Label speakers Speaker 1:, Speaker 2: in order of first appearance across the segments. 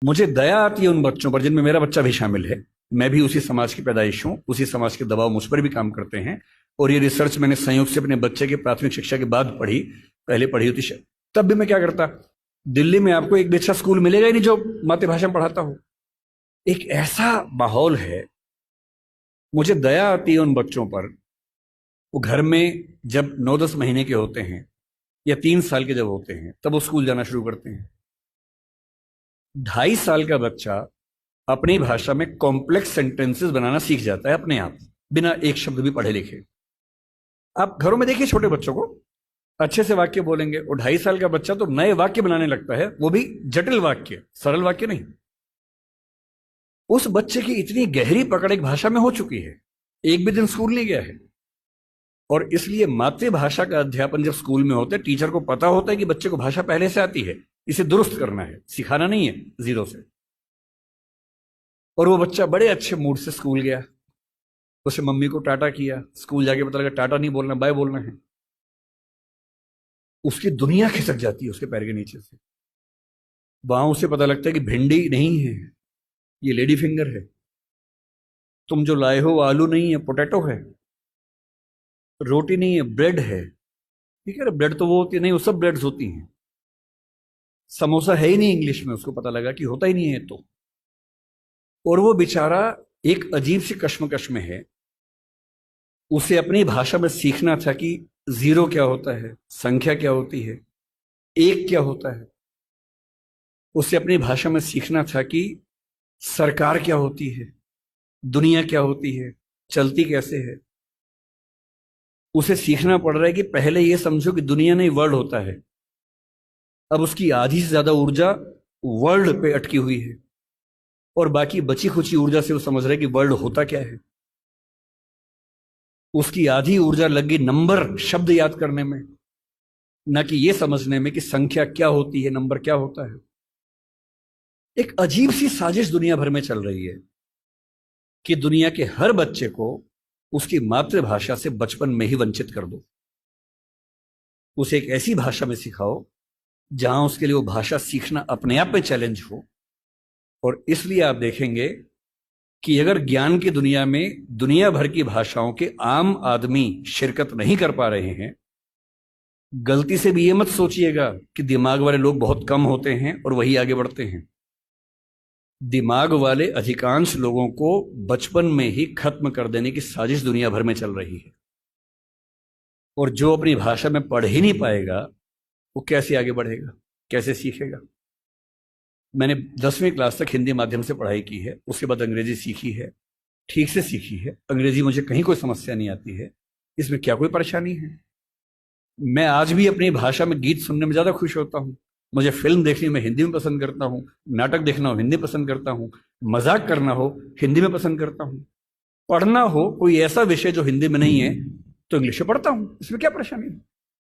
Speaker 1: मुझे दया आती है उन बच्चों पर जिनमें मेरा बच्चा भी शामिल है। मैं भी उसी समाज की पैदाइश हूं, उसी समाज के दबाव मुझ पर भी काम करते हैं। और ये रिसर्च मैंने संयोग से अपने बच्चे की प्राथमिक शिक्षा के बाद पढ़ी। पहले पढ़ी होती तब भी मैं क्या करता, दिल्ली में आपको एक भी अच्छा स्कूल मिलेगा ही नहीं जो मातृभाषा में पढ़ाता हो। एक ऐसा माहौल है, मुझे दया आती है उन बच्चों पर। वो घर में जब 9-10 महीने के होते हैं या 3 साल के जब होते हैं तब वो स्कूल जाना शुरू करते हैं। 2.5 साल का बच्चा अपनी भाषा में कॉम्प्लेक्स सेंटेंसेस बनाना सीख जाता है अपने आप, बिना एक शब्द भी पढ़े लिखे। आप घरों में देखिए छोटे बच्चों को, अच्छे से वाक्य बोलेंगे। और 2.5 साल का बच्चा तो नए वाक्य बनाने लगता है, वो भी जटिल वाक्य, सरल वाक्य नहीं। उस बच्चे की इतनी गहरी पकड़ एक भाषा में हो चुकी है, एक भी दिन स्कूल नहीं गया है। और इसलिए मातृभाषा का अध्यापन जब स्कूल में होता है, टीचर को पता होता है कि बच्चे को भाषा पहले से आती है, इसे दुरुस्त करना है, सिखाना नहीं है जीरो से। और वो बच्चा बड़े अच्छे मूड से स्कूल गया, उसे मम्मी को टाटा किया, स्कूल जाके पता लगा टाटा नहीं बोलना, बाय बोलना है। उसकी दुनिया खिसक जाती है उसके पैर के नीचे से। वहां उसे पता लगता है कि भिंडी नहीं है, ये लेडी फिंगर है। तुम जो लाए हो वो आलू नहीं है, पोटैटो है। रोटी नहीं है, ब्रेड है। ठीक है, ब्रेड तो वो होती है नहीं, वो सब ब्रेड्स होती हैं। समोसा है ही नहीं इंग्लिश में, उसको पता लगा कि होता ही नहीं है तो। और वो बेचारा एक अजीब सी कश्मकश में है। उसे अपनी भाषा में सीखना था कि जीरो क्या होता है, संख्या क्या होती है, एक क्या होता है। उसे अपनी भाषा में सीखना था कि सरकार क्या होती है, दुनिया क्या होती है, चलती कैसे है। उसे सीखना पड़ रहा है कि पहले यह समझो कि दुनिया नहीं वर्ल्ड होता है। अब उसकी आधी से ज्यादा ऊर्जा वर्ल्ड पे अटकी हुई है, और बाकी बची खुची ऊर्जा से वो समझ रहा है कि वर्ल्ड होता क्या है। उसकी आधी ऊर्जा लग गई नंबर, शब्द याद करने में, न कि यह समझने में कि संख्या क्या होती है, नंबर क्या होता है। एक अजीब सी साजिश दुनिया भर में चल रही है कि दुनिया के हर बच्चे को उसकी मातृभाषा से बचपन में ही वंचित कर दो। उसे एक ऐसी भाषा में सिखाओ जहां उसके लिए वो भाषा सीखना अपने आप में चैलेंज हो। और इसलिए आप देखेंगे कि अगर ज्ञान की दुनिया में दुनिया भर की भाषाओं के आम आदमी शिरकत नहीं कर पा रहे हैं, गलती से भी ये मत सोचिएगा कि दिमाग वाले लोग बहुत कम होते हैं और वही आगे बढ़ते हैं। दिमाग वाले अधिकांश लोगों को बचपन में ही खत्म कर देने की साजिश दुनिया भर में चल रही है। और जो अपनी भाषा में पढ़ ही नहीं पाएगा, वो कैसे आगे बढ़ेगा, कैसे सीखेगा। मैंने 10वीं क्लास तक हिंदी माध्यम से पढ़ाई की है, उसके बाद अंग्रेजी सीखी है, ठीक से सीखी है। अंग्रेजी मुझे कहीं कोई समस्या नहीं आती है, इसमें क्या कोई परेशानी है। मैं आज भी अपनी भाषा में गीत सुनने में ज्यादा खुश होता हूँ। मुझे फिल्म देखनी मैं हिंदी में पसंद करता हूँ, नाटक देखना हो हिंदी पसंद करता हूँ, मजाक करना हो हिंदी में पसंद करता हूँ, पढ़ना हो कोई ऐसा विषय जो हिंदी में नहीं है तो इंग्लिश में पढ़ता हूँ, इसमें क्या परेशानी है।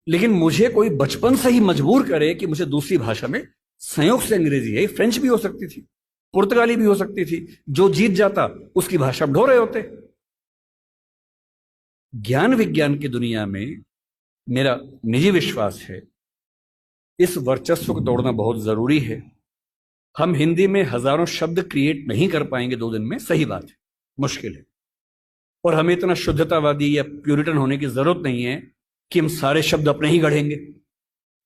Speaker 1: लेकिन मुझे कोई बचपन से ही मजबूर करे कि मुझे दूसरी भाषा में, संयोग से अंग्रेजी है, फ्रेंच भी हो सकती थी, पुर्तगाली भी हो सकती थी, जो जीत जाता उसकी भाषा ढो रहे होते। ज्ञान विज्ञान की दुनिया में मेरा निजी विश्वास है इस वर्चस्व को तोड़ना बहुत जरूरी है। हम हिंदी में हजारों शब्द क्रिएट नहीं कर पाएंगे 2 दिन में, सही बात है, मुश्किल है। और हमें इतना शुद्धतावादी या प्यूरिटन होने की जरूरत नहीं है कि हम सारे शब्द अपने ही गढ़ेंगे।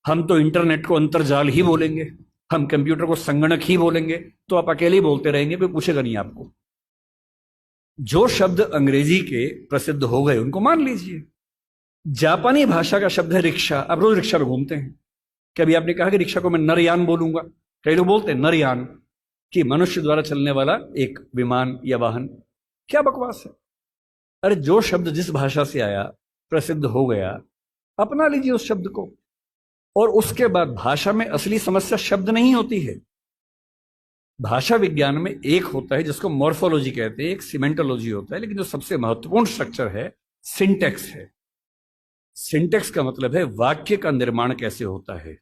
Speaker 1: हम तो इंटरनेट को अंतर्जाल ही बोलेंगे, हम कंप्यूटर को संगणक ही बोलेंगे, तो आप अकेले ही बोलते रहेंगे, कोई पूछेगा नहीं आपको। जो शब्द अंग्रेजी के प्रसिद्ध हो गए उनको मान लीजिए। जापानी भाषा का शब्द है रिक्शा, आप रोज रिक्शा में घूमते हैं, कभी आपने कहा कि रिक्शा को मैं नरयान बोलूंगा? कई लोग बोलते हैं नरयान, कि मनुष्य द्वारा चलने वाला एक विमान या वाहन। क्या बकवास है। अरे जो शब्द जिस भाषा से आया, प्रसिद्ध हो गया, अपना लीजिए उस शब्द को। और उसके बाद भाषा में असली समस्या शब्द नहीं होती है। भाषा विज्ञान में एक होता है जिसको मॉर्फोलॉजी कहते हैं, एक सिमेंटोलॉजी होता है, लेकिन जो सबसे महत्वपूर्ण स्ट्रक्चर है सिंटेक्स है। सिंटेक्स का मतलब है वाक्य का निर्माण कैसे होता है,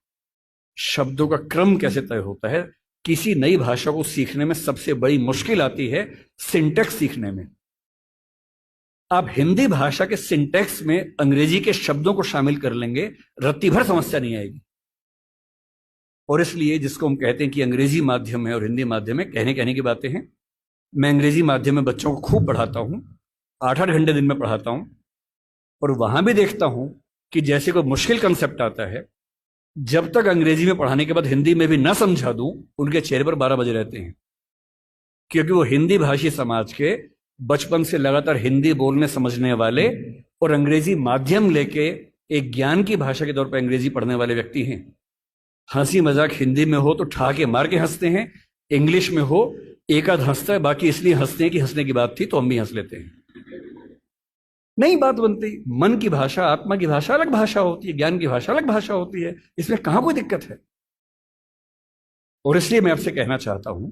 Speaker 1: शब्दों का क्रम कैसे तय होता है। किसी नई भाषा को सीखने में सबसे बड़ी मुश्किल आती है सिंटेक्स सीखने में। आप हिंदी भाषा के सिंटेक्स में अंग्रेजी के शब्दों को शामिल कर लेंगे, रत्ती भर समस्या नहीं आएगी। और इसलिए जिसको हम कहते हैं कि अंग्रेजी माध्यम है और हिंदी माध्यम है, कहने की बातें हैं। मैं अंग्रेजी माध्यम में बच्चों को खूब पढ़ाता हूँ, 8-8 घंटे दिन में पढ़ाता हूँ, और वहां भी देखता हूँ कि जैसे कोई मुश्किल कंसेप्ट आता है, जब तक अंग्रेजी में पढ़ाने के बाद हिंदी में भी ना समझा दूं, उनके चेहरे पर 12 बजे रहते हैं, क्योंकि वो हिंदी भाषी समाज के बचपन से लगातार हिंदी बोलने समझने वाले और अंग्रेजी माध्यम लेके एक ज्ञान की भाषा के तौर पर अंग्रेजी पढ़ने वाले व्यक्ति हैं। हंसी मजाक हिंदी में हो तो ठहाके मार के हंसते हैं, इंग्लिश में हो एक आध हंसता है, बाकी इसलिए हंसते हैं कि हंसने की बात थी तो हम भी हंस लेते हैं। नहीं बात बनती। मन की भाषा, आत्मा की भाषा अलग भाषा होती है, ज्ञान की भाषा अलग भाषा होती है, इसमें कहां कोई दिक्कत है। और इसलिए मैं आपसे कहना चाहता हूं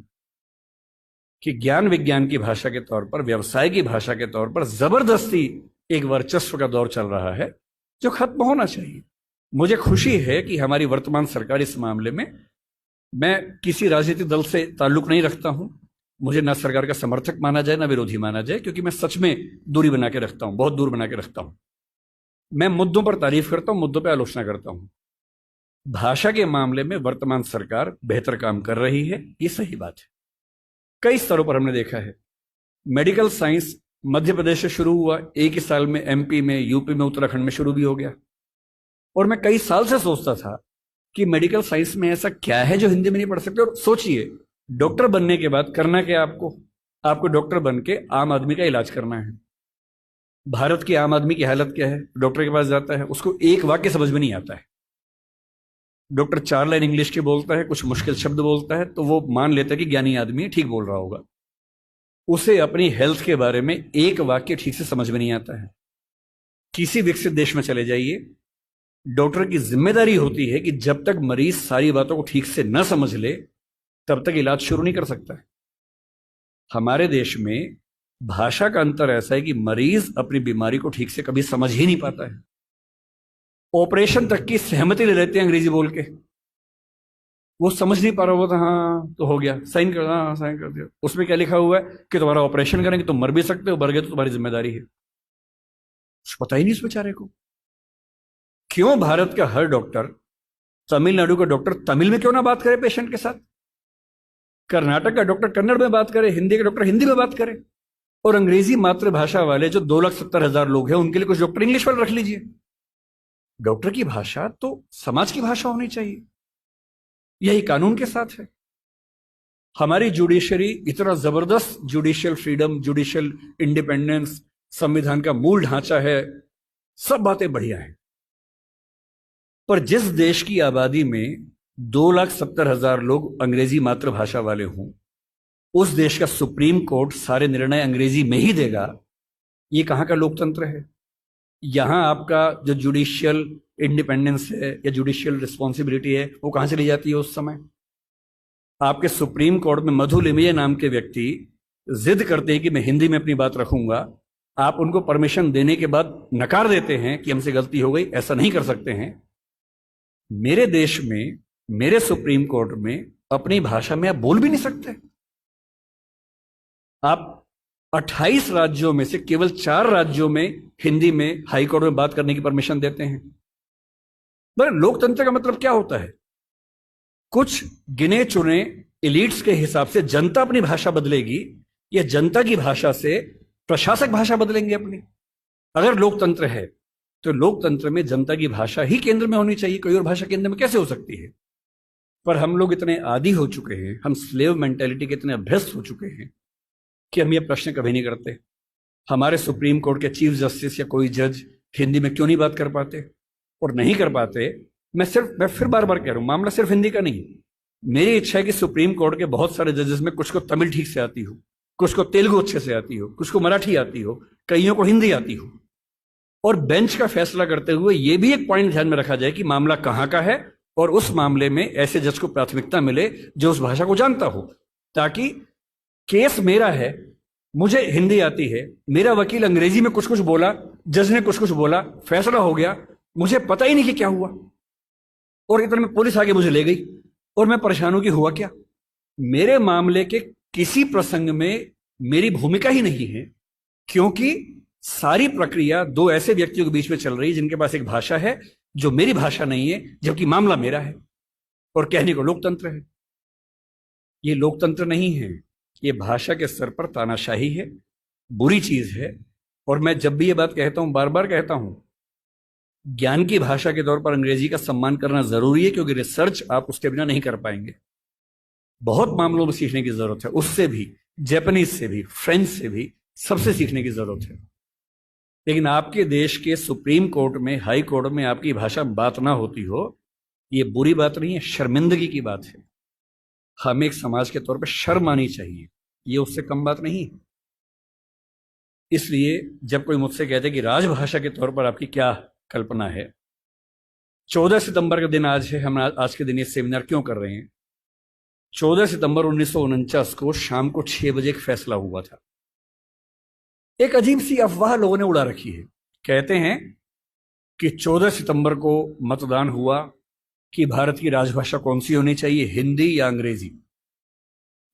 Speaker 1: कि ज्ञान विज्ञान की भाषा के तौर पर, व्यवसाय की भाषा के तौर पर जबरदस्ती एक वर्चस्व का दौर चल रहा है जो खत्म होना चाहिए। मुझे खुशी है कि हमारी वर्तमान सरकार इस मामले में, मैं किसी राजनीतिक दल से ताल्लुक नहीं रखता हूं, मुझे ना सरकार का समर्थक माना जाए ना विरोधी माना जाए, क्योंकि मैं सच में दूरी बना के रखता हूं, बहुत दूर बना के रखता हूं। मैं मुद्दों पर तारीफ करता हूं, मुद्दों पर आलोचना करता हूं। भाषा के मामले में वर्तमान सरकार बेहतर काम कर रही है, ये सही बात है। कई स्तरों पर हमने देखा है। मेडिकल साइंस मध्य प्रदेश से शुरू हुआ, एक ही साल में एमपी में, यूपी में, उत्तराखंड में शुरू भी हो गया। और मैं कई साल से सोचता था कि मेडिकल साइंस में ऐसा क्या है जो हिंदी में नहीं पढ़ सकते। और सोचिए, डॉक्टर बनने के बाद करना क्या आपको डॉक्टर बन के आम आदमी का इलाज करना है। भारत की आम आदमी की हालत क्या है? डॉक्टर के पास जाता है, उसको एक वाक्य समझ में नहीं आता है। डॉक्टर 4 लाइन इंग्लिश की बोलता है, कुछ मुश्किल शब्द बोलता है, तो वो मान लेता है कि ज्ञानी आदमी है, ठीक बोल रहा होगा। उसे अपनी हेल्थ के बारे में एक वाक्य ठीक से समझ में नहीं आता है। किसी विकसित देश में चले जाइए, डॉक्टर की जिम्मेदारी होती है कि जब तक मरीज सारी बातों को ठीक से न समझ ले तब तक इलाज शुरू नहीं कर सकता है। हमारे देश में भाषा का अंतर ऐसा है कि मरीज अपनी बीमारी को ठीक से कभी समझ ही नहीं पाता है। ऑपरेशन तक की सहमति ले लेते हैं अंग्रेजी बोल के, वो समझ नहीं पा रहा होता, हाँ तो हो गया, साइन कर, हाँ साइन कर दिया। उसमें क्या लिखा हुआ है कि तुम्हारा ऑपरेशन करेंगे, तुम मर भी सकते हो, मर गए तो तुम्हारी जिम्मेदारी है। पता ही नहीं उस बेचारे को। क्यों भारत का हर डॉक्टर, तमिलनाडु का डॉक्टर तमिल में क्यों ना बात करे पेशेंट के साथ, कर्नाटक का डॉक्टर कन्नड़ में बात करे, हिंदी का डॉक्टर हिंदी में बात करे, और अंग्रेजी मातृभाषा वाले जो 2,70,000 लोग हैं उनके लिए कुछ डॉक्टर इंग्लिश वाले रख लीजिए। डॉक्टर की भाषा तो समाज की भाषा होनी चाहिए, यही कानून के साथ है। हमारी जुडिशरी इतना जबरदस्त जुडिशियल फ्रीडम, जुडिशियल इंडिपेंडेंस, संविधान का मूल ढांचा है, सब बातें बढ़िया हैं। पर जिस देश की आबादी में 2,70,000 लोग अंग्रेजी मातृभाषा वाले हों, उस देश का सुप्रीम कोर्ट सारे निर्णय अंग्रेजी में ही देगा, ये कहां का लोकतंत्र है? यहां आपका जो जुडिशियल इंडिपेंडेंस है या जुडिशियल रिस्पॉन्सिबिलिटी है वो कहां चली जाती है? उस समय आपके सुप्रीम कोर्ट में मधु लिमये नाम के व्यक्ति जिद करते हैं कि मैं हिंदी में अपनी बात रखूंगा, आप उनको परमिशन देने के बाद नकार देते हैं कि हमसे गलती हो गई, ऐसा नहीं कर सकते हैं। मेरे देश में, मेरे सुप्रीम कोर्ट में अपनी भाषा में आप बोल भी नहीं सकते। आप 28 राज्यों में से केवल 4 राज्यों में हिंदी में हाई कोर्ट में बात करने की परमिशन देते हैं। लोकतंत्र का मतलब क्या होता है? कुछ गिने चुने एलिट्स के हिसाब से जनता अपनी भाषा बदलेगी या जनता की भाषा से प्रशासक भाषा बदलेंगे अपनी? अगर लोकतंत्र है तो लोकतंत्र में जनता की भाषा ही केंद्र में होनी चाहिए, कोई और भाषा केंद्र में कैसे हो सकती है? पर हम लोग इतने आदी हो चुके हैं, हम स्लेव मेंटेलिटी के इतने अभ्यस्त हो चुके हैं कि हम ये प्रश्न कभी नहीं करते। हमारे सुप्रीम कोर्ट के चीफ जस्टिस या कोई जज हिंदी में क्यों नहीं बात कर पाते? और नहीं कर पाते, मैं फिर बार बार कह रहा हूं, मामला सिर्फ हिंदी का नहीं। मेरी इच्छा है कि सुप्रीम कोर्ट के बहुत सारे जजेस में कुछ को तमिल ठीक से आती हो, कुछ को तेलुगु अच्छे से आती हो, कुछ को मराठी आती हो, कईयों को हिंदी आती हो। और बेंच का फैसला करते हुए यह भी एक पॉइंट ध्यान में रखा जाए कि मामला कहां का है और उस मामले में ऐसे जज को प्राथमिकता मिले जो उस भाषा को जानता हो, ताकि केस मेरा है, मुझे हिंदी आती है, मेरा वकील अंग्रेजी में कुछ कुछ बोला, जज ने कुछ कुछ बोला, फैसला हो गया, मुझे पता ही नहीं कि क्या हुआ, और इतने में पुलिस आके मुझे ले गई और मैं परेशान हूं कि हुआ क्या। मेरे मामले के किसी प्रसंग में मेरी भूमिका ही नहीं है, क्योंकि सारी प्रक्रिया 2 ऐसे व्यक्तियों के बीच में चल रही है जिनके पास एक भाषा है जो मेरी भाषा नहीं है, जबकि मामला मेरा है। और कहने को लोकतंत्र है। ये लोकतंत्र नहीं है, ये भाषा के स्तर पर तानाशाही है, बुरी चीज है। और मैं जब भी ये बात कहता हूं, बार बार कहता हूं, ज्ञान की भाषा के तौर पर अंग्रेजी का सम्मान करना जरूरी है, क्योंकि रिसर्च आप उसके बिना नहीं कर पाएंगे। बहुत मामलों में सीखने की जरूरत है, उससे भी, जापानीज से भी, फ्रेंच से भी, सबसे सीखने की जरूरत है। लेकिन आपके देश के सुप्रीम कोर्ट में, हाई कोर्ट में आपकी भाषा में बात ना होती हो, ये बुरी बात नहीं है, शर्मिंदगी की बात है। हमें एक समाज के तौर पर शर्म आनी चाहिए, ये उससे कम बात नहीं है। इसलिए जब कोई मुझसे कहते कि राजभाषा के तौर पर आपकी क्या कल्पना है, 14 सितंबर का दिन आज है, हम आज के दिन ये सेमिनार क्यों कर रहे हैं? 14 सितंबर 1949 को शाम को 6 बजे एक फैसला हुआ था। एक अजीब सी अफवाह लोगों ने उड़ा रखी है। कहते हैं कि 14 सितंबर को मतदान हुआ कि भारत की राजभाषा कौन सी होनी चाहिए, हिंदी या अंग्रेजी।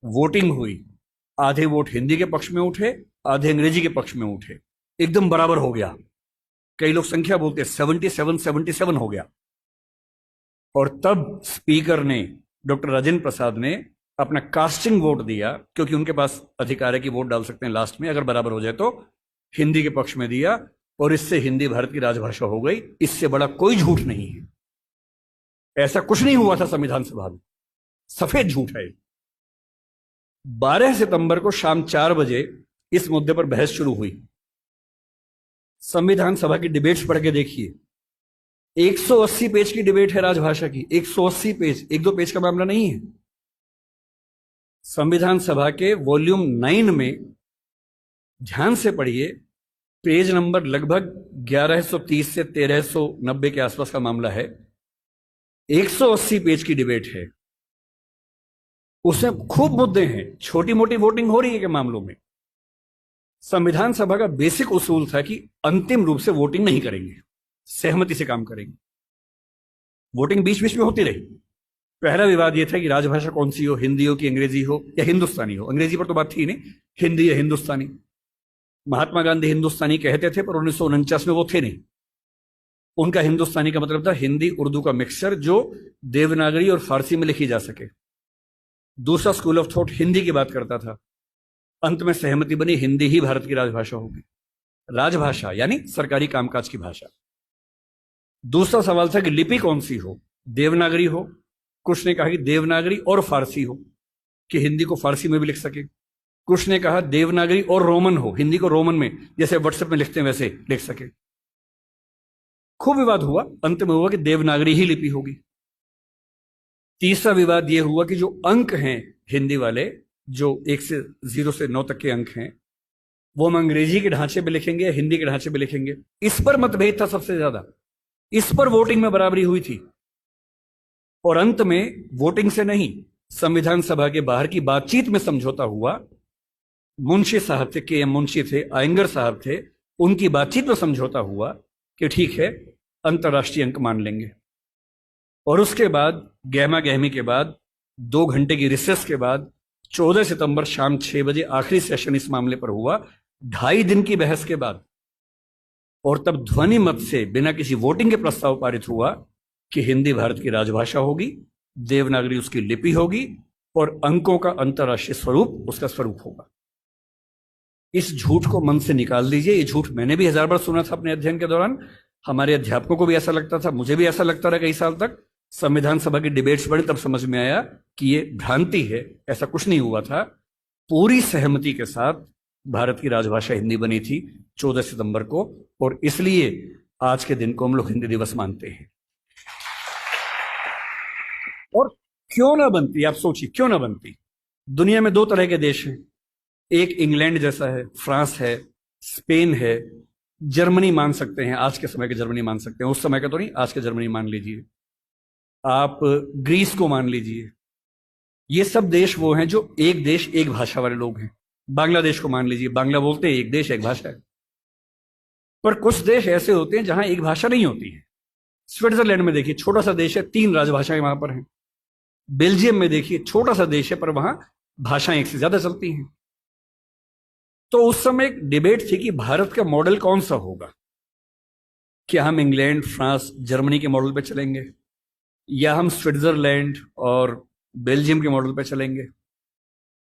Speaker 1: वोटिंग हुई, आधे वोट हिंदी के पक्ष में उठे, आधे अंग्रेजी के पक्ष में उठे, एकदम बराबर हो गया। कई लोग संख्या बोलते हैं, 77-77 हो गया। और तब स्पीकर ने, डॉक्टर राजेंद्र प्रसाद ने अपना कास्टिंग वोट दिया, क्योंकि उनके पास अधिकार है कि वोट डाल सकते हैं लास्ट में, अगर बराबर हो जाए तो, हिंदी के पक्ष में दिया, और इससे हिंदी भारत की राजभाषा हो गई। इससे बड़ा कोई झूठ नहीं है। ऐसा कुछ नहीं हुआ था संविधान सभा में, सफेद झूठ है। 12 सितंबर को शाम 4 बजे इस मुद्दे पर बहस शुरू हुई। संविधान सभा की डिबेट्स पढ़ के देखिए, 180 पेज की डिबेट है राजभाषा की, 180 पेज, 1-2 पेज का मामला नहीं है। संविधान सभा के वॉल्यूम 9 में ध्यान से पढ़िए, पेज नंबर लगभग 1130 से 1390 के आसपास का मामला है। 180 पेज की डिबेट है, उसमें खूब मुद्दे हैं, छोटी मोटी वोटिंग हो रही है के मामलों में। संविधान सभा का बेसिक उसूल था कि अंतिम रूप से वोटिंग नहीं करेंगे, सहमति से काम करेंगे। वोटिंग बीच बीच में होती रही। पहला विवाद यह था कि राजभाषा कौन सी हो, हिंदी हो कि अंग्रेजी हो या हिंदुस्तानी हो। अंग्रेजी पर तो बात थी नहीं, हिंदी या हिंदुस्तानी। महात्मा गांधी हिंदुस्तानी कहते थे, पर 1949 में वो थे नहीं। उनका हिंदुस्तानी का मतलब था हिंदी उर्दू का मिक्सचर, जो देवनागरी और फारसी में लिखी जा सके। दूसरा स्कूल ऑफ थॉट हिंदी की बात करता था। अंत में सहमति बनी, हिंदी ही भारत की राजभाषा होगी। राजभाषा यानी सरकारी कामकाज की भाषा। दूसरा सवाल था कि लिपि कौन सी हो, देवनागरी हो, कुछ ने कहा कि देवनागरी और फारसी हो, कि हिंदी को फारसी में भी लिख सके। कुछ ने कहा देवनागरी और रोमन हो, हिंदी को रोमन में, जैसे व्हाट्सएप में लिखते हैं वैसे लिख सके। खूब विवाद हुआ, अंत में हुआ कि देवनागरी ही लिपि होगी। तीसरा विवाद यह हुआ कि जो अंक हैं हिंदी वाले, जो 1 से 0 से 9 तक के अंक हैं, वो हम अंग्रेजी के ढांचे में लिखेंगे या हिंदी के ढांचे में लिखेंगे। इस पर मतभेद था सबसे ज्यादा, इस पर वोटिंग में बराबरी हुई थी। और अंत में वोटिंग से नहीं, संविधान सभा के बाहर की बातचीत में समझौता हुआ। मुंशी साहब थे, के एम मुंशी थे, आयंगर साहब थे, उनकी बातचीत में समझौता हुआ कि ठीक है, अंतर्राष्ट्रीय अंक मान लेंगे। और उसके बाद गहमा गहमी के बाद, 2 घंटे की रिसेस के बाद, 14 सितंबर शाम 6 बजे आखिरी सेशन इस मामले पर हुआ, 2.5 दिन की बहस के बाद। और तब ध्वनि मत से, बिना किसी वोटिंग के प्रस्ताव पारित हुआ कि हिंदी भारत की राजभाषा होगी, देवनागरी उसकी लिपि होगी, और अंकों का अंतर्राष्ट्रीय स्वरूप उसका स्वरूप होगा। इस झूठ को मन से निकाल दीजिए। ये झूठ मैंने भी 1000 बार सुना था अपने अध्ययन के दौरान, हमारे अध्यापकों को भी ऐसा लगता था, मुझे भी ऐसा लगता रहा कई साल तक। संविधान सभा की डिबेट्स बढ़ी तब समझ में आया कि ये भ्रांति है, ऐसा कुछ नहीं हुआ था। पूरी सहमति के साथ भारत की राजभाषा हिंदी बनी थी 14 सितंबर को, और इसलिए आज के दिन को हम लोग हिंदी दिवस मानते हैं। और क्यों ना बनती, आप सोचिए क्यों ना बनती। दुनिया में 2 तरह के देश हैं, एक इंग्लैंड जैसा है, फ्रांस है, स्पेन है, जर्मनी मान सकते हैं, आज के समय के जर्मनी मान सकते हैं, उस समय का तो नहीं, आज के जर्मनी मान लीजिए, आप ग्रीस को मान लीजिए। ये सब देश वो हैं जो एक देश एक भाषा वाले लोग हैं। बांग्लादेश को मान लीजिए, बांग्ला बोलते हैं, एक देश एक भाषा है। पर कुछ देश ऐसे होते हैं जहां एक भाषा नहीं होती है। स्विट्जरलैंड में देखिए, छोटा सा देश है, 3 राजभाषाएं वहां पर हैं। बेल्जियम में देखिए, छोटा सा देश है, पर वहां भाषाएं 1 से ज्यादा चलती हैं। तो उस समय एक डिबेट थी कि भारत का मॉडल कौन सा होगा। क्या हम इंग्लैंड, फ्रांस, जर्मनी के मॉडल पे चलेंगे, या हम स्विट्जरलैंड और बेल्जियम के मॉडल पे चलेंगे?